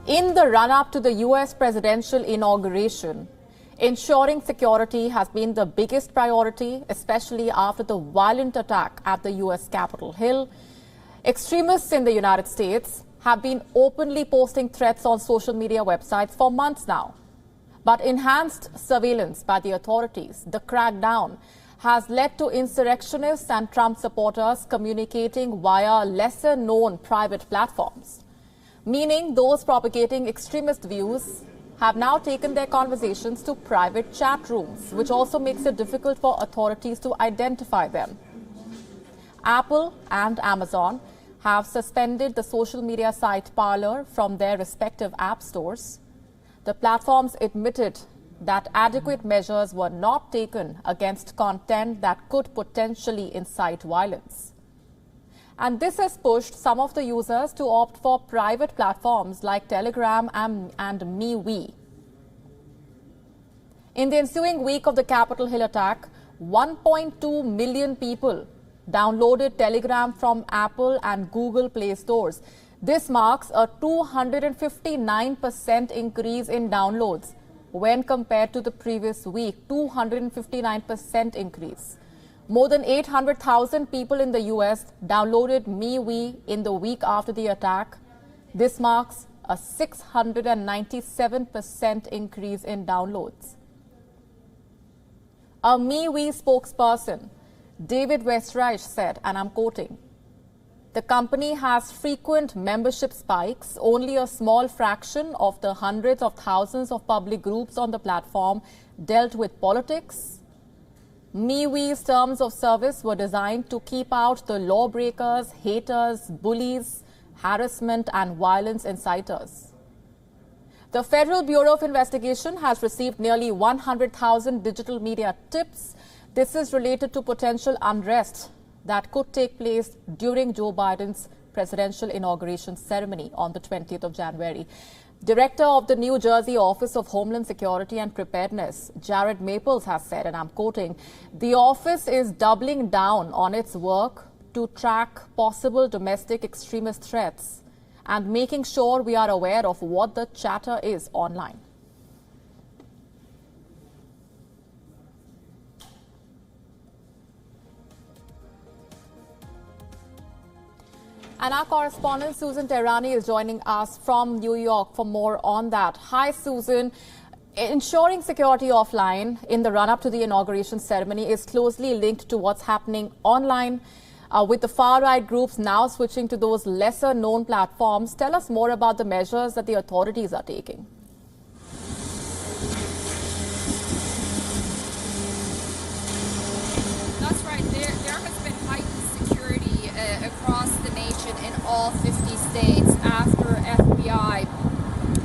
In the run-up to the US presidential inauguration, ensuring security has been the biggest priority, especially after the violent attack at the US Capitol Hill. Extremists in the United States have been openly posting threats on social media websites for months now. But enhanced surveillance by the authorities, the crackdown, has led to insurrectionists and Trump supporters communicating via lesser-known private platforms. Meaning those propagating extremist views have now taken their conversations to private chat rooms, which also makes it difficult for authorities to identify them. Apple and Amazon have suspended the social media site Parler from their respective app stores. The platforms admitted that adequate measures were not taken against content that could potentially incite violence. And this has pushed some of the users to opt for private platforms like Telegram and MeWe. In the ensuing week of the Capitol Hill attack, 1.2 million people downloaded Telegram from Apple and Google Play stores. This marks a 259% increase in downloads when compared to the previous week, 259% increase. More than 800,000 people in the US downloaded MeWe in the week after the attack. This marks a 697% increase in downloads. A MeWe spokesperson, David Westreich, said, and I'm quoting, "The company has frequent membership spikes. Only a small fraction of the hundreds of thousands of public groups on the platform dealt with politics. MeWe's terms of service were designed to keep out the lawbreakers, haters, bullies, harassment, and violence inciters." The Federal Bureau of Investigation has received nearly 100,000 digital media tips. This is related to potential unrest that could take place during Joe Biden's presidential inauguration ceremony on the 20th of January. Director of the New Jersey Office of Homeland Security and Preparedness, Jared Maples, has said, and I'm quoting, "The office is doubling down on its work to track possible domestic extremist threats and making sure we are aware of what the chatter is online." And our correspondent, Susan Tehrani, is joining us from New York for more on that. Hi, Susan. Ensuring security offline in the run-up to the inauguration ceremony is closely linked to what's happening online, with the far-right groups now switching to those lesser-known platforms. Tell us more about the measures that the authorities are taking. That's right. There has been heightened security across the nation in all 50 states after FBI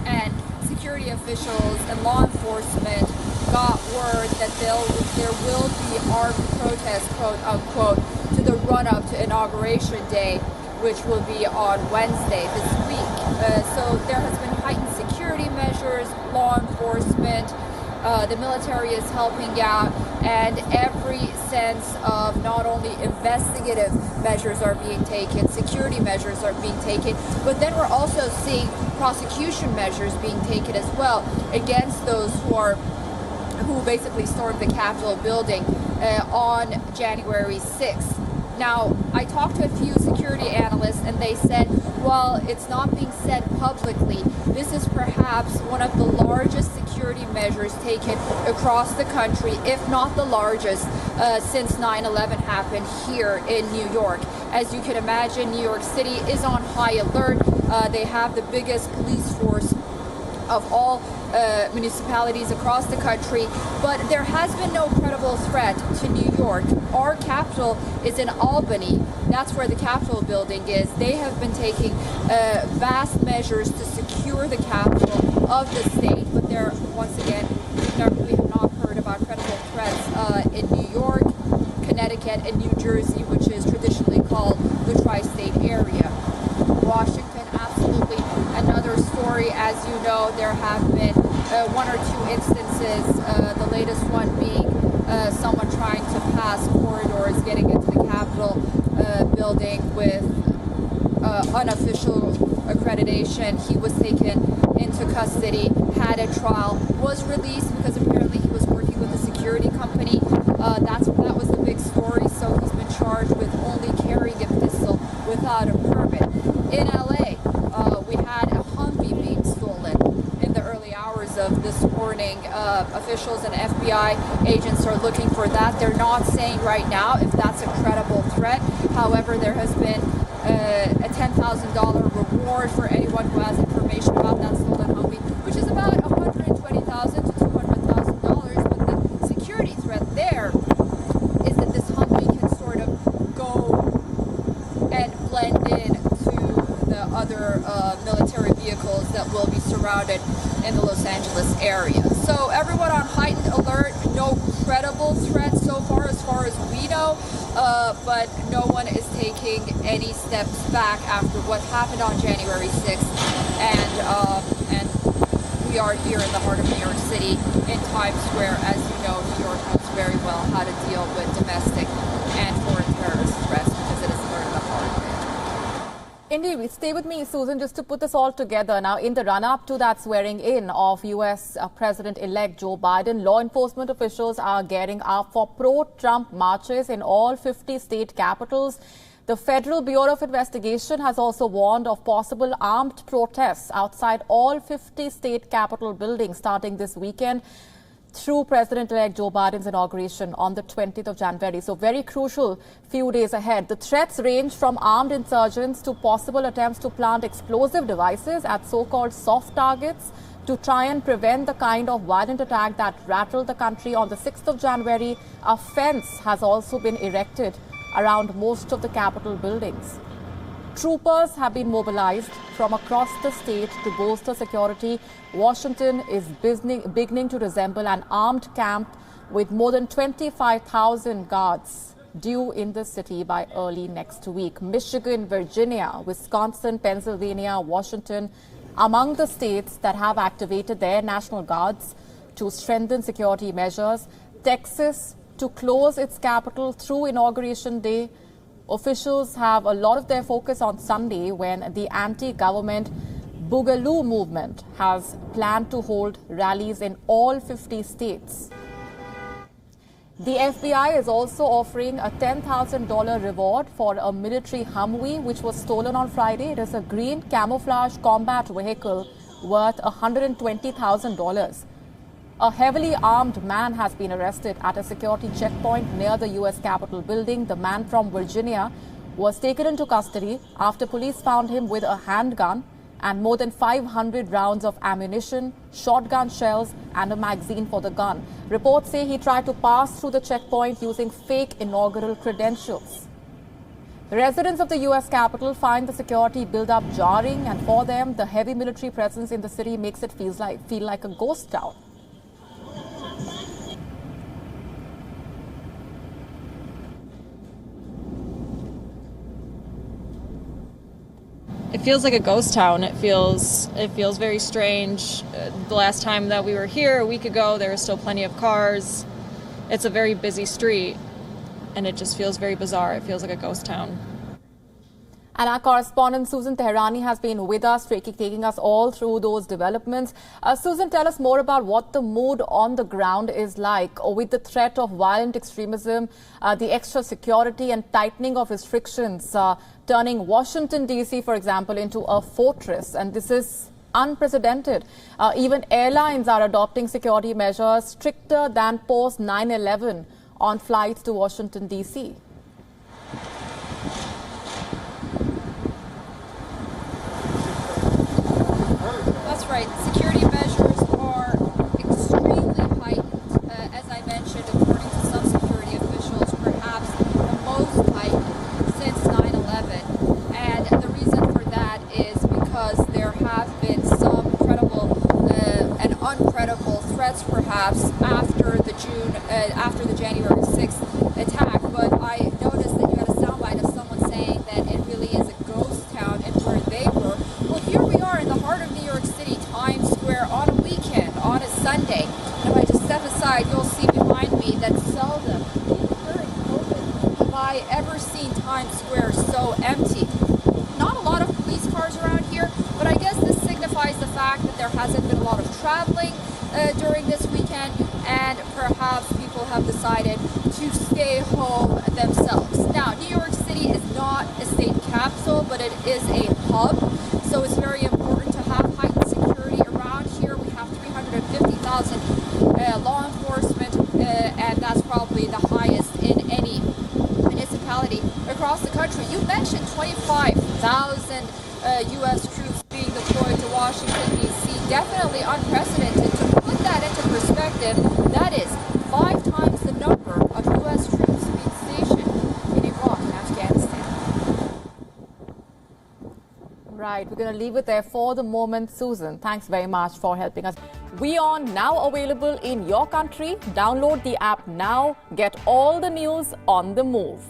and security officials and law enforcement got word that there will be armed protests, quote unquote, to the run-up to Inauguration Day, which will be on Wednesday this week. So there has been heightened security measures, law enforcement, the military is helping out, and every sense of not only investigative measures are being taken, security measures are being taken, but then we're also seeing prosecution measures being taken as well against those who basically stormed the Capitol building on January 6th. Now, I talked to a few security analysts and they said, while it's not being said publicly, this is perhaps one of the largest security measures taken across the country, if not the largest, since 9/11 happened here in New York. As you can imagine, New York City is on high alert. They have the biggest police force of all municipalities across the country, but there has been no credible threat to New York. Our capital is in Albany. That's where the Capitol building is. They have been taking vast measures to secure the capital of the state, but there, once again, we have not heard about credible threats in New York, Connecticut, and New Jersey, which is traditionally called the tri-state area. Washington, absolutely another story. As you know, there have been one or two instances, the latest one being someone trying to pass corridors, getting into the Capitol building with unofficial accreditation. He was taken into custody, had a trial, was released because apparently he was working with a security company. That was the big story. So he's been charged with only carrying a pistol without a permit. In LA, we had a Humvee being stolen in the early hours of this morning. Officials and FBI agents are looking for that. They're not saying right now if that's a credible threat. However, there has been a $10,000 reward for anyone who has information about that stolen Humvee, which is about $120,000 to $200,000. But the security threat there is that this Humvee can sort of go and blend in to the other military vehicles that will be surrounded in the Los Angeles area. So everyone on heightened alert, no credible threat so far as we know, but no one is taking any steps back after what happened on January 6th, and we are here in the heart of New York City in Times Square. As you know, New York knows very well how to deal with domestic and foreign terrorist threats because it is learned the hard way. Indeed. Stay with me, Susan, just to put this all together. Now, in the run-up to that swearing in of U.S. President-elect Joe Biden, law enforcement officials are gearing up for pro-Trump marches in all 50 state capitals. The Federal Bureau of Investigation has also warned of possible armed protests outside all 50 state capitol buildings starting this weekend through President-elect Joe Biden's inauguration on the 20th of January. So very crucial few days ahead. The threats range from armed insurgents to possible attempts to plant explosive devices at so-called soft targets to try and prevent the kind of violent attack that rattled the country on the 6th of January. A fence has also been erected around most of the Capitol buildings. Troopers have been mobilized from across the state to bolster security. Washington is beginning to resemble an armed camp with more than 25,000 guards due in the city by early next week. Michigan, Virginia, Wisconsin, Pennsylvania, Washington, among the states that have activated their National Guards to strengthen security measures. Texas to close its capital through Inauguration Day. Officials have a lot of their focus on Sunday when the anti-government Boogaloo movement has planned to hold rallies in all 50 states. The FBI is also offering a $10,000 reward for a military Humvee which was stolen on Friday. It is a green camouflage combat vehicle worth $120,000. A heavily armed man has been arrested at a security checkpoint near the U.S. Capitol building. The man from Virginia was taken into custody after police found him with a handgun and more than 500 rounds of ammunition, shotgun shells and a magazine for the gun. Reports say he tried to pass through the checkpoint using fake inaugural credentials. Residents of the U.S. Capitol find the security build-up jarring, and for them, the heavy military presence in the city makes it feel like a ghost town. It feels like a ghost town. It feels very strange. The last time that we were here a week ago, there were still plenty of cars. It's a very busy street, and it just feels very bizarre. It feels like a ghost town. And our correspondent Susan Teherani has been with us, taking us all through those developments. Susan, tell us more about what the mood on the ground is like with the threat of violent extremism, the extra security and tightening of restrictions, turning Washington, D.C., for example, into a fortress. And this is unprecedented. Even airlines are adopting security measures stricter than post 9/11 on flights to Washington, D.C. Right. Security measures are extremely heightened. As I mentioned, according to some security officials, perhaps the most heightened since 9/11. And the reason for that is because there have been some credible and uncredible threats, perhaps after the January 6th attack. But I noticed that you had a soundbite of someone saying that it really is a ghost town and where they were. Well, here we are in the heart of New York City, Times Square, on a weekend, on a Sunday. And if I just step aside, you'll see behind me that seldom, during COVID, have I ever seen Times Square so empty. Not a lot of police cars around here, but I guess this signifies the fact fact that there hasn't been a lot of traveling during this weekend, and perhaps people have decided to stay home themselves. Now, New York City is not a state capital, but it is a hub, so it's very important to have heightened security around here. We have 350,000 law enforcement, and that's probably the highest in any municipality across the country. You mentioned 25,000 U.S. troops being deployed to Washington, D.C. Definitely unprecedented. To put that into perspective, that is 5 times the number of U.S. troops being stationed in Iraq and Afghanistan. Right, we're going to leave it there for the moment. Susan, thanks very much for helping us. WION now available in your country. Download the app now. Get all the news on the move.